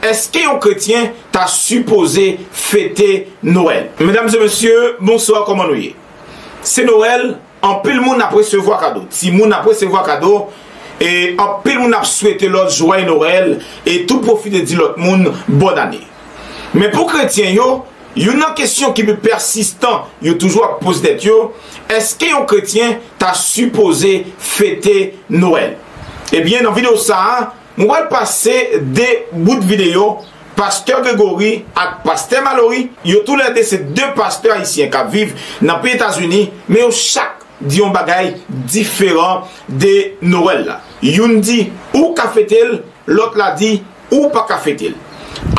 est-ce qu'un chrétien t'a supposé fêter Noël? Mesdames et messieurs, bonsoir, comment nous y est? C'est Noël, en pile monde a recevoir cadeau. Si monde a recevoir cadeau, et en pile monde a souhaité l'autre joyeux Noël, et tout profite de dire l'autre monde bonne année. Mais pour chrétiens, il y a une question qui est persistant, il y a toujours posé d'être, est-ce qu'un chrétien t'a supposé fêter Noël? Eh bien, dans la vidéo ça, on va passer des bouts de vidéo. Pasteur Grégory et Pasteur Mallory, ils ont tous les deux, ces deux pasteurs haïtiens qui vivent dans les États-Unis, mais chaque dit un bagage différent de Noël. Yon dit ou qu'a fait-il, l'autre l'a dit ou pas qu'a fait-il.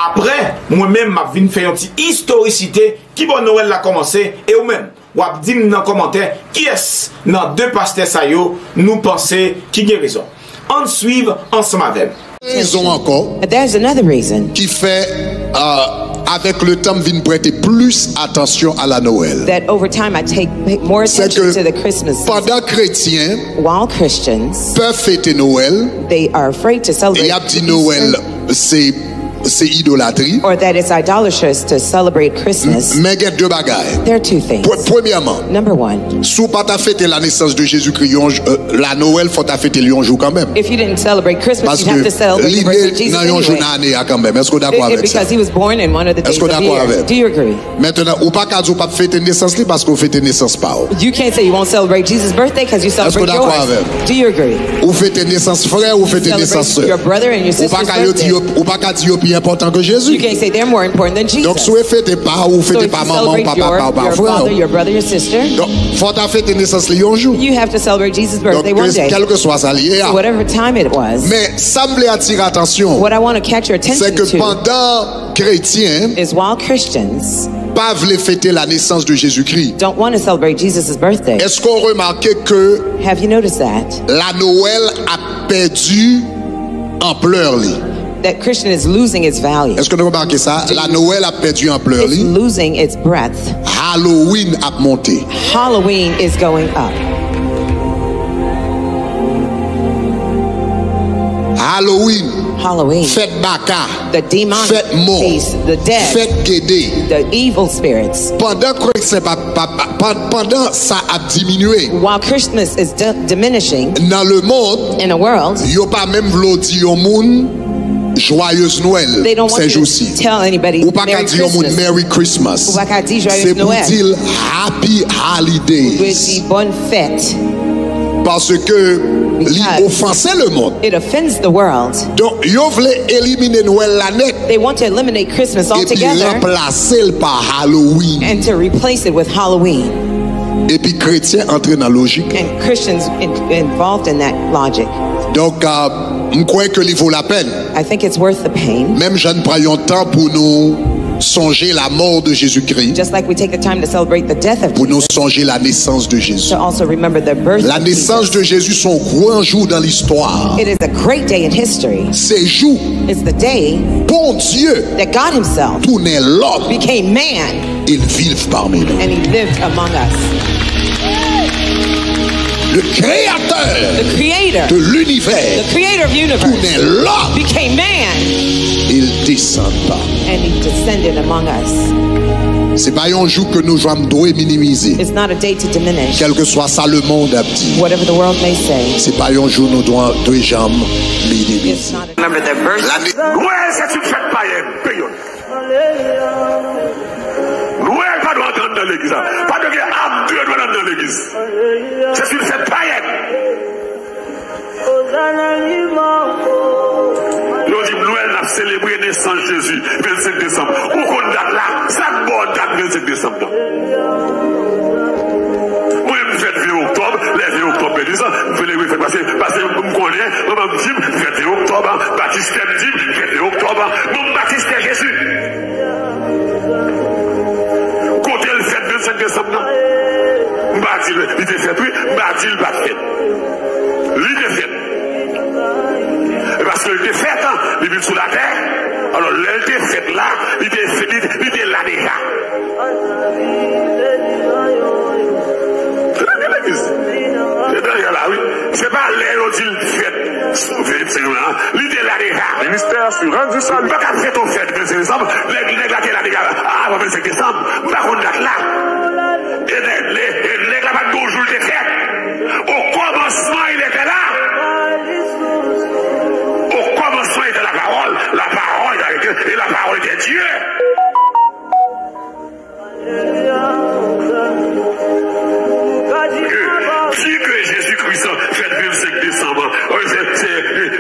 Après, moi-même, je viens faire une petite historicité qui bon Noël a commencé et vous-même, vous avez dit dans les commentaires qui est-ce dans deux pasteurs ça nous pensez qui a raison. On suit ensemble avec. Raison encore. There's another reason. Qui fait avec le temps vient prêter plus attention à la Noël. That over time I take more attention to the Christmas season. Pendant chrétiens, while Christians peuvent fêter Noël, they are afraid to celebrate. Et a dit Noël, c'est idolâtrie. Or that it's idolatrous to celebrate Christmas. Mais il y a deux bagailles. There are two things. Premièrement, number one, si pas ta fêter la naissance de Jésus-Christ, la Noël faut ta fêter un jour quand même. If you didn't celebrate Christmas, you have to celebrate the birthday of Jesus anyway. Quand même. Est-ce que d'accord avec ça? Because he was born in one of the days of the year. Do you agree? Maintenant, ou pas qu'à pas fêter naissance parce qu'on fête naissance pas. You can't say you won't celebrate Jesus' birthday because you celebrate yours. Do you agree? Ou fête naissance frère ou fête naissance sœur. Your brother and your sister's birthday. Ou pas qu'à dire plus important que Jésus. You can't say they're more important than Jesus. Donc, si vous fêtez pas ou fêtez pas maman, papa, your father, your brother, your sister. Donc, faut ta fêter naissance un jour. You have to celebrate Jesus' birthday one day. Quel que soit ça lié. So whatever time it was. Mais ça me attirer attention. What I want to catch your attention c'est que pendant chrétiens is while Christians pas veulent fêter la naissance de Jésus-Christ. Don't want to celebrate Jesus' birthday. Est-ce qu'on remarque que have you noticed that? La Noël a perdu ampleur li. That Christian is losing its value. Est-ce que vous remarquez ça? La Noël a perdu ampleur li. It's losing its breadth. Halloween a monté. Halloween is going up. Halloween. Fête Baka. The demonic fête mort. Feast, the dead. Fête Guédé. The evil spirits. Pendant ça a diminué. While Christmas is diminishing. Dans le monde. In a world. Yo pas même v'lo di au monde. Joyeuse Noël, ces jours-ci. Ou pas qu'à dire au monde Merry Christmas. C'est pour dire Happy Holidays. Bonne fête. Parce que il offensait le monde. It offends the world. Donc, ils veulent éliminer Noël la net. They want to eliminate Christmas altogether. Et puis remplacer par Halloween. And to replace it with Halloween. Et puis chrétiens entrent dans la logique. And Christians involved in that logic. Donc, je crois que il vaut la peine. I think it's worth the pain. Même je ne prends temps pour nous songer la mort de Jésus-Christ. Just like we take the time to celebrate the death of pour nous songer la naissance de Jésus. To also remember the birth la naissance de Jésus est un grand jour dans l'histoire. It is a great day in history. C'est jour. It's the day. Bon Dieu. That God Himself. Tourné l'homme. Became man. Il vit parmi nous. And He lived among us. Le créateur the creator, de l'univers, the creator of universe, became man. Il descend pas. And He descended among us. C'est pas un jour que nous devons minimiser. It's not a day to diminish. Quel que soit ça le monde a dit. Whatever the world may say. C'est pas un jour nous devons deux jambes minimiser. Remember the birth. Ouais, c'est une fête païenne, payonne. Ouais, pas doit entrer dans l'église. Pas de âme Dieu doit entrer dans l'église. C'est une fête païenne. Nous dit Noël a célébré la naissance de Jésus 25 décembre. Où qu'on date là, ça bonne date 25 décembre. Moi, je fais le 20 octobre, le 20 octobre, je fais les fêtes parce que je me connais, je me dis, fête 20 octobre, Baptiste me dit, fête 20 octobre, mon Baptiste est Jésus. Côté le fête 25 décembre, il était fait, oui, il va fait. Il était fait. Parce qu'il était fait, il vit sous la terre. Alors, il était fait là, il était là déjà. C'est derrière là, oui. C'est pas l'air où il fait. l'idée là déjà. Ministère sur rendu salut. Pas qu'à faire ton fête le 25 décembre, les gars qui là déjà avant le 25 décembre, pas qu'on date là. Et les gars pas toujours de fête. Au commencement il était là. Au commencement il était la parole et la parole était Dieu. Dit que Jésus-Christ fait le 25 décembre,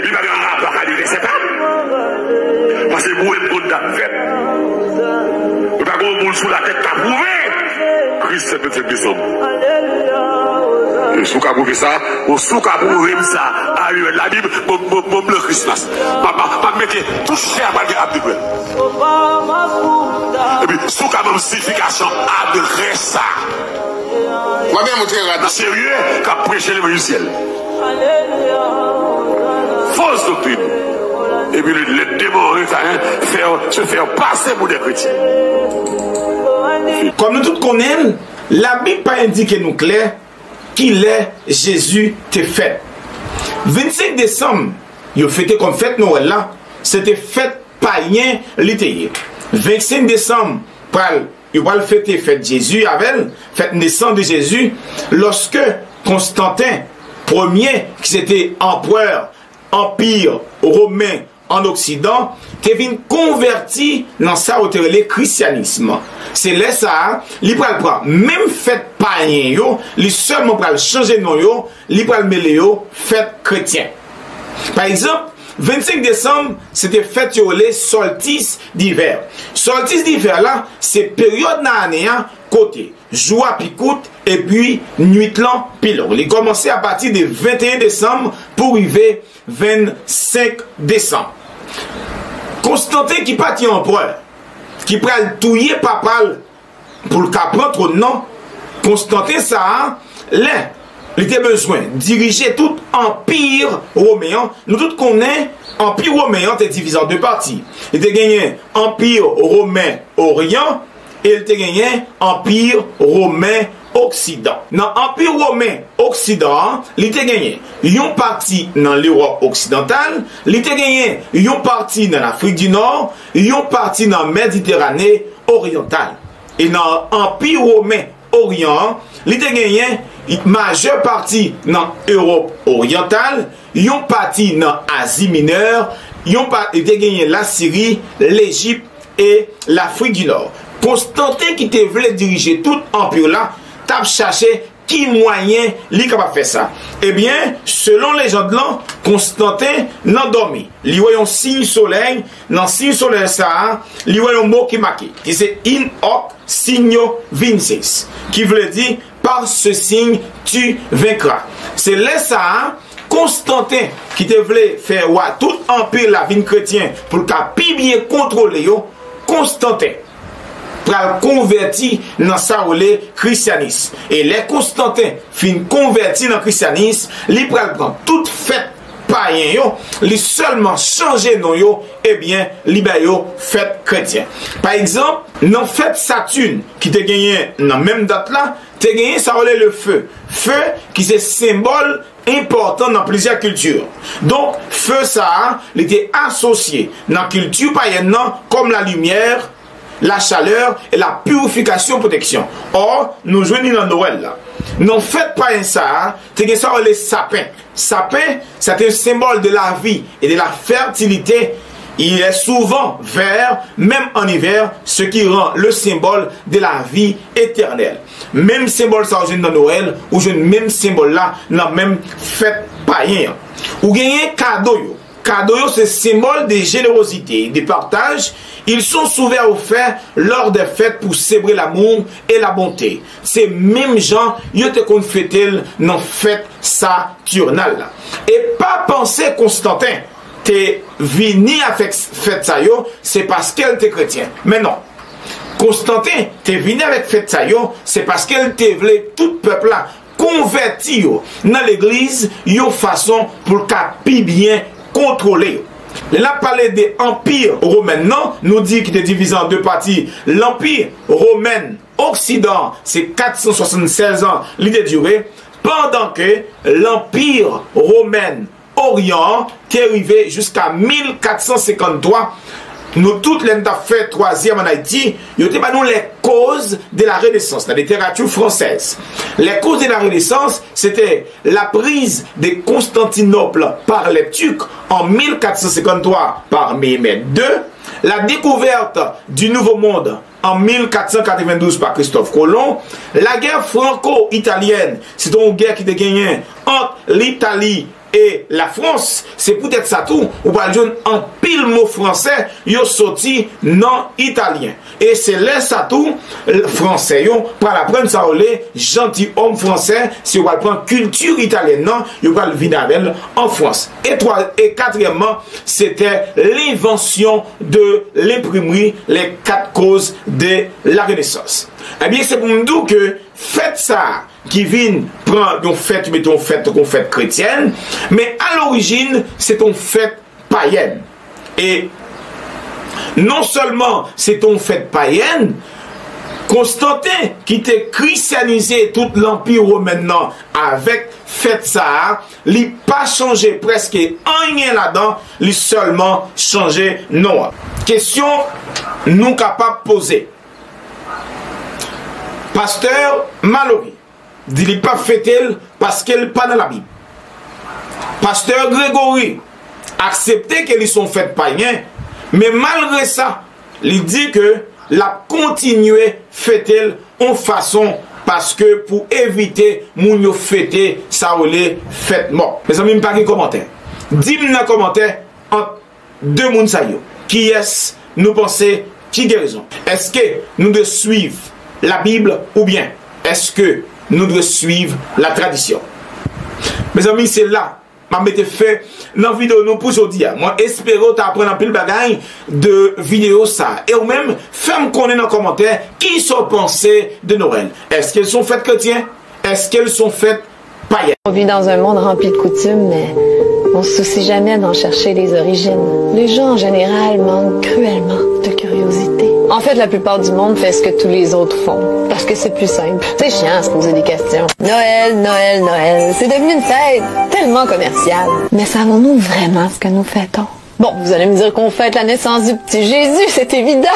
il va avoir un rapport à lui, c'est pas. Parce que vous êtes bon date fête. Vous n'avez pas de monde sous la tête qui a prouvé. Christ c'est le 25 décembre. Et si vous avez prouvé ça, ou si vous avez prouvé ça, à la Bible, le Christmas. Je mettez tout cher à la Bible. Et puis, si vous avez une signification, adresse ça. Sérieux, qui a prêché le ciel. Fausse doctrine. Et puis les démons se faire passer pour des chrétiens. Comme nous tous connaissons, la Bible pas indiqué nous clair qu'il est Jésus te fait. 25 décembre, il fêté comme fête Noël là, c'était fête païen littéraire. 25 décembre, il va le fêter fête Jésus avec fête naissance de Jésus lorsque Constantin Ier, qui était empereur empire romain en Occident, était converti dans ça au le christianisme. C'est là ça, il prend même fête païen yo, il seulement pral changer nom yo, il pral mêler yo fête chrétien. Par exemple, 25 décembre, c'était fête les solstice d'hiver. Solstice d'hiver là, c'est période dans l'année côté joie picoute et puis nuit lan pilon. Il commençait à partir du 21 décembre pour arriver 25 décembre. Constantin qui partit empereur, qui pral touyer papal pour le cap prendre nom, Constantin ça là il était besoin de diriger tout empire romain. Nous tous connaissons empire romain était divisé en deux parties. Il était gagné empire romain orient et il était gagné empire romain occident. Dans empire romain occident, il était gagné une partie dans l'Europe occidentale, il était gagné une partie dans l'Afrique du Nord, une partie dans la Méditerranée orientale. Et dans l'empire romain orient, il était gagné majeure partie dans l'Europe orientale, une partie dans l'Asie mineure, il était gagné la Syrie, l'Égypte et l'Afrique du Nord. Constantin qui te voulait diriger tout empire là, t'a cherché qui moyen li capable faire ça. Eh bien, selon les gens de là, Constantin n'a dormi. Il voit un signe soleil, dans signe soleil ça, il voit un mot qui marqué, qui c'est in hoc signo vinces, qui veut dire par ce signe tu vaincras. C'est là ça, Constantin qui te voulait faire tout empire la vie chrétien pour qu'il bien contrôler yo, Constantin pral converti dans ça ou le christianisme. Et les Constantin fin converti dans le christianisme, li pral prendre toute fête païen yo, li seulement changer non yo, eh bien, li ba yo fête chrétien. Par exemple, dans fête Saturne qui te gagné dans même date là, te gagné ça ou le feu. Feu qui c'est symbole important dans plusieurs cultures. Donc, feu ça, il était associé dans la culture païenne comme la lumière, la chaleur et la purification protection. Or, nous jouons dans Noël là. Non faites pas ça, c'est que ça les sapins. Sapin, c'est un symbole de la vie et de la fertilité. Il est souvent vert, même en hiver, ce qui rend le symbole de la vie éternelle. Même symbole ça dans Noël, ou je même symbole là dans même fête païenne. Ou gagner cadeau yo. Cadeau, c'est symbole de générosité, de partage. Ils sont souvent offerts lors des fêtes pour célébrer l'amour et la bonté. C'est même gens, ils te qu'on fêter dans fête saturnale. Et pas penser Constantin, t'es venu avec fête ça yo, c'est parce qu'elle t'est chrétien. Mais non. Constantin, t'es venu avec fête ça yo, c'est parce qu'elle t'est voulu tout peuple là converti yo dans l'église, yo façon pour qu'à bien contrôler. Là, parler de l'Empire romain, non, nous dit qu'il est divisé en deux parties. L'Empire romain Occident, c'est 476 ans l'idée durée, pendant que l'Empire romain Orient, qui est arrivé jusqu'à 1453. Nous toutes les fait troisième en Haïti, nous avons les causes de la Renaissance, la littérature française. Les causes de la Renaissance, c'était la prise de Constantinople par les Turcs en 1453 par Mehmed II, la découverte du Nouveau Monde en 1492 par Christophe Colomb, la guerre franco-italienne, c'est une guerre qui a gagné entre l'Italie et la France, c'est peut-être ça tout, ou pas dire en pile mot français, yo sorti non italien. Et c'est là ça tout, français, yo, pour apprendre ça, les gentil homme français, si on va prendre culture italienne, non, yo va le vinabel en France. Et quatrièmement, c'était l'invention de l'imprimerie, les 4 causes de la Renaissance. Eh bien, c'est pour nous dire que faites ça, qui vient prendre une fête, mettons fête chrétienne, mais à l'origine, c'est une fête païenne. Et non seulement c'est une fête païenne, Constantin, qui était christianisé tout l'Empire romain maintenant avec fête ça, il n'a pas changé presque rien là-dedans, il seulement changé non. Question nous capables de poser. Pasteur Mallory dit qu'il pas fêté parce qu'elle n'est pas dans la Bible. Pasteur Grégory accepté qu'ils sont fêtes païens, mais malgré ça, il dit que la continuer fêter en façon parce que pour éviter moun yo fêter ça ou les fêtes mort. Mes amis, pas de commentaire. Dis-moi dans les commentaires entre deux moun sa yo. Qui est-ce nous pensez qui guérison? Est-ce que nous devons suivre la Bible ou bien est-ce que nous devons suivre la tradition? Mes amis, c'est là ma m'était fait dans la vidéo nous pour aujourd'hui. Moi, espéro t'apprendre un peu le bagage de vidéo ça. Et ou même, fais-moi connaître dans les commentaires qui sont pensés de Noël. Est-ce qu'elles sont faites chrétiennes? Est-ce qu'elles sont faites païennes? On vit dans un monde rempli de coutumes, mais on se soucie jamais d'en chercher les origines. Les gens en général manquent cruellement de curiosité. En fait, la plupart du monde fait ce que tous les autres font, parce que c'est plus simple. C'est chiant à se poser des questions. Noël, Noël, Noël, c'est devenu une fête tellement commerciale. Mais savons-nous vraiment ce que nous fêtons? Bon, vous allez me dire qu'on fête la naissance du petit Jésus, c'est évident.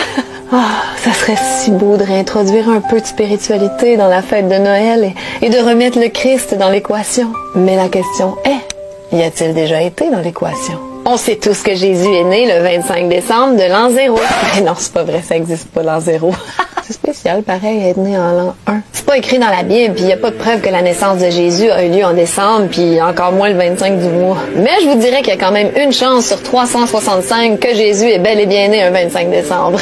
Ah, ça serait si beau de réintroduire un peu de spiritualité dans la fête de Noël et de remettre le Christ dans l'équation. Mais la question est, y a-t-il déjà été dans l'équation? On sait tous que Jésus est né le 25 décembre de l'an 0. Mais non, c'est pas vrai, ça existe pas l'an 0. C'est spécial, pareil, être né en l'an 1. C'est pas écrit dans la Bible, puis y a pas de preuve que la naissance de Jésus a eu lieu en décembre, puis encore moins le 25 du mois. Mais je vous dirais qu'il y a quand même une chance sur 365 que Jésus est bel et bien né un 25 décembre.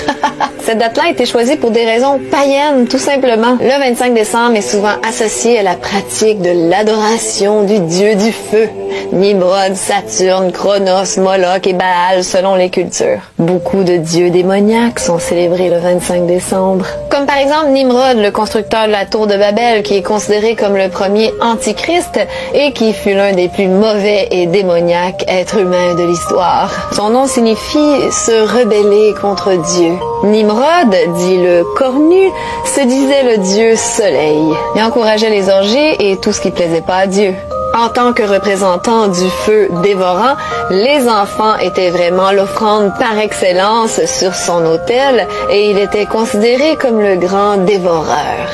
Cette date-là a été choisie pour des raisons païennes, tout simplement. Le 25 décembre est souvent associé à la pratique de l'adoration du dieu du feu. Nimrod, Saturne, Chronos, Moloch et Baal selon les cultures. Beaucoup de dieux démoniaques sont célébrés le 25 décembre. Comme par exemple Nimrod, le constructeur de la tour de Babel, qui est considéré comme le premier antichrist et qui fut l'un des plus mauvais et démoniaques êtres humains de l'histoire. Son nom signifie se rebeller contre Dieu. Nimrod, dit le cornu, se disait le dieu soleil. Il encourageait les orgies et tout ce qui plaisait pas à Dieu. En tant que représentant du feu dévorant, les enfants étaient vraiment l'offrande par excellence sur son autel et il était considéré comme le grand dévoreur.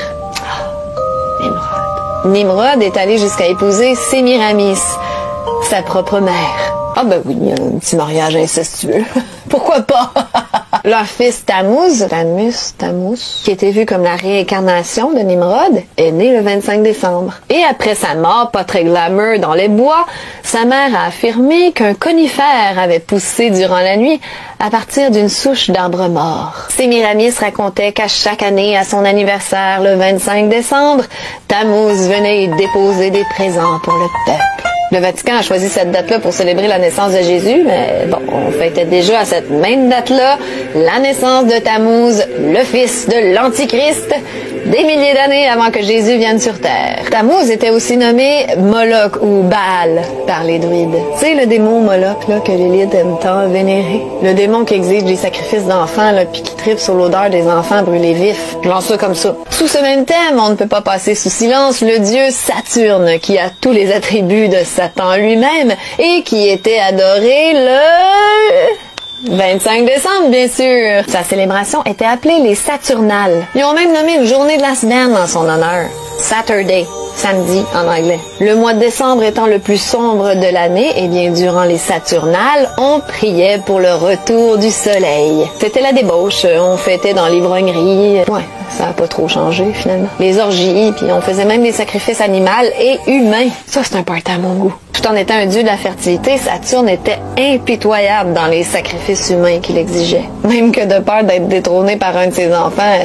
Nimrod est allé jusqu'à épouser Sémiramis, sa propre mère. Ah ben oui, un petit mariage incestueux. Pourquoi pas? Leur fils Tammuz, qui était vu comme la réincarnation de Nimrod, est né le 25 décembre. Et après sa mort, pas très glamour dans les bois, sa mère a affirmé qu'un conifère avait poussé durant la nuit à partir d'une souche d'arbre mort. Sémiramis racontait qu'à chaque année, à son anniversaire, le 25 décembre, Tammuz venait y déposer des présents pour le peuple. Le Vatican a choisi cette date-là pour célébrer la naissance de Jésus, mais bon, on fêtait déjà à cette même date-là la naissance de Tammuz, le fils de l'Antichrist. des milliers d'années avant que Jésus vienne sur Terre. Tammuz était aussi nommé Moloch ou Baal par les druides. C'est le démon Moloch là, que l'élite aime tant vénérer. Le démon qui exige des sacrifices d'enfants puis qui tripe sur l'odeur des enfants brûlés vifs. Je lance ça comme ça. Sous ce même thème, on ne peut pas passer sous silence le dieu Saturne qui a tous les attributs de Satan lui-même et qui était adoré le 25 décembre, bien sûr. Sa célébration était appelée les Saturnales. Ils ont même nommé une journée de la semaine en son honneur. Saturday. Samedi en anglais. Le mois de décembre étant le plus sombre de l'année, et bien durant les Saturnales, on priait pour le retour du soleil. C'était la débauche, on fêtait dans l'ivrognerie. Ouais, ça a pas trop changé finalement. Les orgies, puis on faisait même des sacrifices animaux et humains. Ça c'est un party à mon goût. Tout en étant un dieu de la fertilité, Saturne était impitoyable dans les sacrifices humains qu'il exigeait. Même que de peur d'être détrôné par un de ses enfants,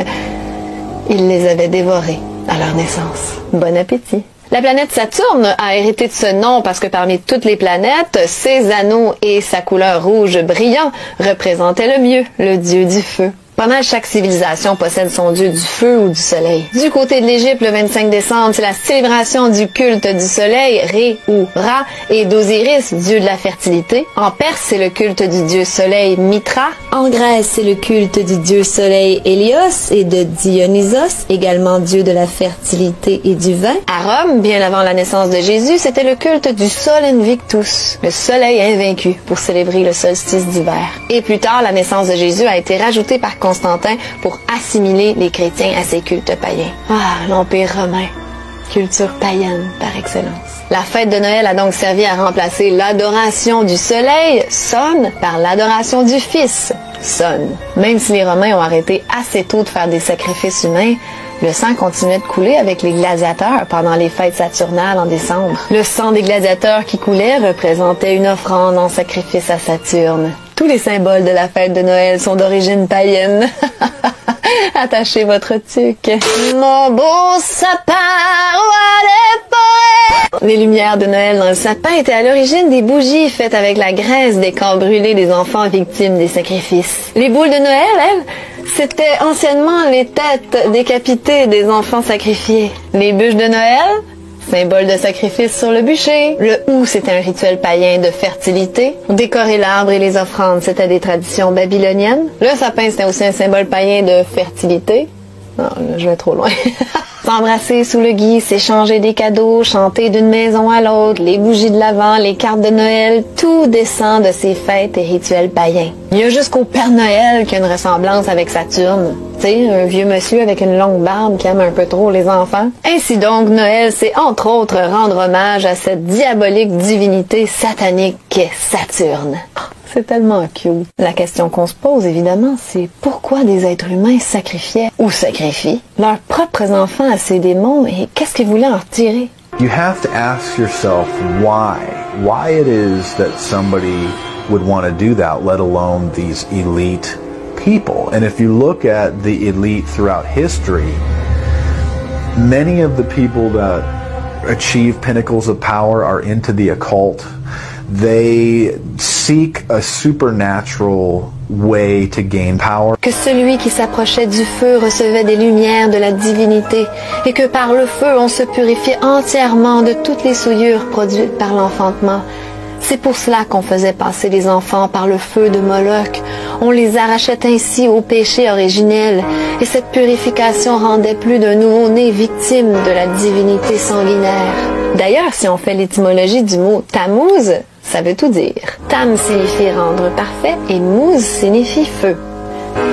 il les avait dévorés à leur naissance. Bon appétit! La planète Saturne a hérité de ce nom parce que parmi toutes les planètes, ses anneaux et sa couleur rouge brillant représentaient le mieux le dieu du feu. Pas mal chaque civilisation possède son dieu du feu ou du soleil. Du côté de l'Égypte, le 25 décembre, c'est la célébration du culte du soleil, Ré ou Ra, et d'Osiris, dieu de la fertilité. En Perse, c'est le culte du dieu soleil Mitra. En Grèce, c'est le culte du dieu soleil Hélios et de Dionysos, également dieu de la fertilité et du vin. À Rome, bien avant la naissance de Jésus, c'était le culte du Sol Invictus, le soleil invaincu, pour célébrer le solstice d'hiver. Et plus tard, la naissance de Jésus a été rajoutée par Constantin pour assimiler les chrétiens à ses cultes païens. Ah, l'Empire romain. Culture païenne par excellence. La fête de Noël a donc servi à remplacer l'adoration du soleil, Sun, par l'adoration du Fils, Sun. Même si les Romains ont arrêté assez tôt de faire des sacrifices humains, le sang continuait de couler avec les gladiateurs pendant les fêtes saturnales en décembre. Le sang des gladiateurs qui coulait représentait une offrande en sacrifice à Saturne. Tous les symboles de la fête de Noël sont d'origine païenne. Attachez votre tuque. Mon beau sapin, roi des forêts. Les lumières de Noël dans le sapin étaient à l'origine des bougies faites avec la graisse des corps brûlés des enfants victimes des sacrifices. Les boules de Noël, elles, c'était anciennement les têtes décapitées des enfants sacrifiés. Les bûches de Noël, symbole de sacrifice sur le bûcher. Le hou, c'était un rituel païen de fertilité. Décorer l'arbre et les offrandes, c'était des traditions babyloniennes. Le sapin, c'était aussi un symbole païen de fertilité. Non, là, je vais trop loin. S'embrasser sous le gui, s'échanger des cadeaux, chanter d'une maison à l'autre, les bougies de l'Avent, les cartes de Noël, tout descend de ces fêtes et rituels païens. Il y a jusqu'au Père Noël qui a une ressemblance avec Saturne. Tu sais, un vieux monsieur avec une longue barbe qui aime un peu trop les enfants. Ainsi donc, Noël, c'est entre autres rendre hommage à cette diabolique divinité satanique qu'est Saturne. C'est tellement cute. La question qu'on se pose, évidemment, c'est pourquoi des êtres humains sacrifiaient ou sacrifient leurs propres enfants à ces démons et qu'est-ce qu'ils voulaient en retirer? You have to ask yourself why it is that somebody would want to do that, let alone these elite people. And if you look at the elite throughout history, many of the people that achieve pinnacles of power are into the occult. They seek a supernatural way to gain power. Que celui qui s'approchait du feu recevait des lumières de la divinité et que par le feu on se purifiait entièrement de toutes les souillures produites par l'enfantement. C'est pour cela qu'on faisait passer les enfants par le feu de Moloch. On les arrachait ainsi au péché originel et cette purification rendait plus d'un nouveau-né victime de la divinité sanguinaire. D'ailleurs, si on fait l'étymologie du mot Tammuz, ça veut tout dire. Tam signifie rendre parfait et Muz signifie feu.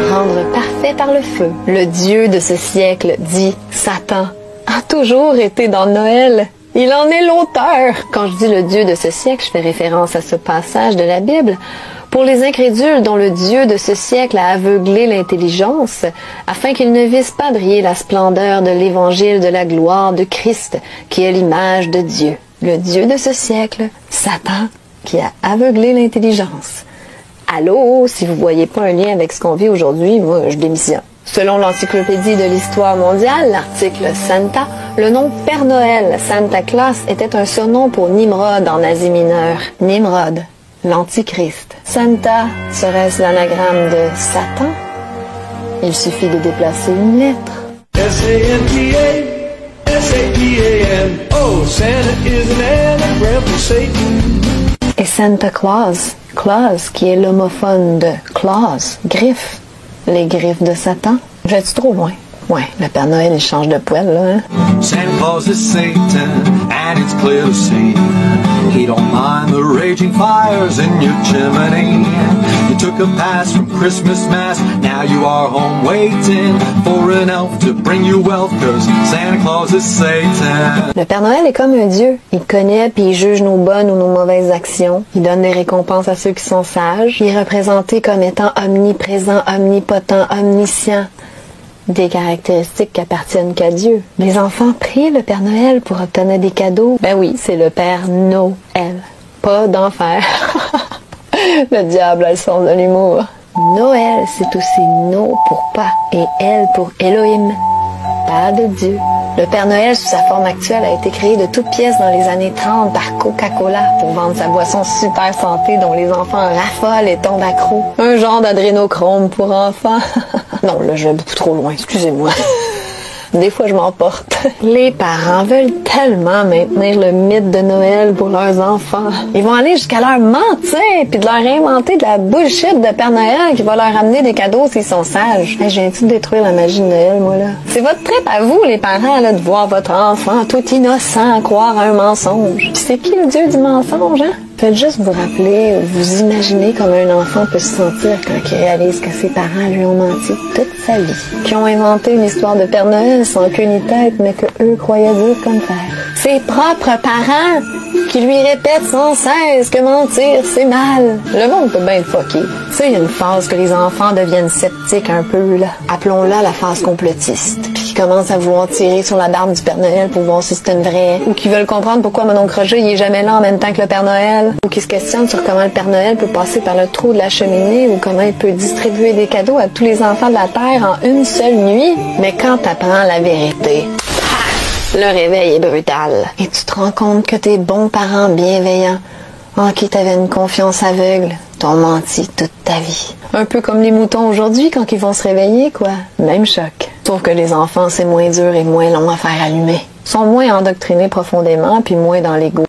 Rendre parfait par le feu. Le dieu de ce siècle, dit Satan, a toujours été dans Noël. Il en est l'auteur. Quand je dis le dieu de ce siècle, je fais référence à ce passage de la Bible. Pour les incrédules dont le dieu de ce siècle a aveuglé l'intelligence, afin qu'ils ne vissent pas briller la splendeur de l'évangile de la gloire de Christ, qui est l'image de Dieu. Le dieu de ce siècle, Satan, qui a aveuglé l'intelligence. Allô, si vous voyez pas un lien avec ce qu'on vit aujourd'hui, moi, je démissionne. Selon l'Encyclopédie de l'Histoire mondiale, l'article Santa, le nom Père Noël, Santa Claus, était un surnom pour Nimrod en Asie mineure. Nimrod, l'Antichrist. Santa, serait-ce l'anagramme de Satan? Il suffit de déplacer une lettre. S-A-N-T-A, S-A-P-A-N. Oh, Santa is an anagram for Satan. Et Santa Claus, Claus qui est l'homophone de claws, griffes, les griffes de Satan. J'ai-tu trop loin? Ouais, le Père Noël, il change de poêle, là, hein? Santa Claus is Satan, and it's clear to see. He don't mind the raging fires in your chimney. You took a pass from Christmas Mass, now you are home waiting for an elf to bring you wealth, cause Santa Claus is Satan. Le Père Noël est comme un dieu. Il connaît puis il juge nos bonnes ou nos mauvaises actions. Il donne des récompenses à ceux qui sont sages. Il est représenté comme étant omniprésent, omnipotent, omniscient. Des caractéristiques qui appartiennent qu'à Dieu. Les enfants prient le Père Noël pour obtenir des cadeaux. Ben oui, c'est le Père Noël. Pas d'enfer. Le diable a le sens de l'humour. Noël, c'est aussi no pour pas et El pour Elohim. Père de Dieu. Le Père Noël, sous sa forme actuelle, a été créé de toutes pièces dans les années 30 par Coca-Cola pour vendre sa boisson super santé dont les enfants raffolent et tombent accros. Un genre d'adrénochrome pour enfants. Non, là, je vais beaucoup trop loin, excusez-moi. Des fois, je m'emporte. Les parents veulent tellement maintenir le mythe de Noël pour leurs enfants. Ils vont aller jusqu'à leur mentir puis de leur inventer de la bullshit de Père Noël qui va leur amener des cadeaux s'ils sont sages. Hey, je viens-tu de détruire la magie de Noël, moi, là? C'est votre trip à vous, les parents, là, de voir votre enfant tout innocent croire à un mensonge. Puis c'est qui le dieu du mensonge, hein? Faites juste vous rappeler, vous imaginer comme un enfant peut se sentir quand il réalise que ses parents lui ont menti toute sa vie. Qui ont inventé une histoire de Père Noël sans queue ni tête, mais que eux croyaient dire comme faire. Ses propres parents qui lui répètent sans cesse que mentir, c'est mal. Le monde peut bien être fucké. Tu sais, il y a une phase que les enfants deviennent sceptiques un peu, là. Appelons-la la phase complotiste. Puis qui commencent à vouloir tirer sur la barbe du Père Noël pour voir si c'est une vraie. Ou qui veulent comprendre pourquoi mon oncle Roger, il est jamais là en même temps que le Père Noël. Ou qui se questionnent sur comment le Père Noël peut passer par le trou de la cheminée ou comment il peut distribuer des cadeaux à tous les enfants de la Terre en une seule nuit. Mais quand t'apprends la vérité, le réveil est brutal. Et tu te rends compte que tes bons parents bienveillants, en qui t'avais une confiance aveugle, t'ont menti toute ta vie. Un peu comme les moutons aujourd'hui quand ils vont se réveiller, quoi. Même choc. Sauf que les enfants, c'est moins dur et moins long à faire allumer. Ils sont moins endoctrinés profondément puis moins dans l'ego.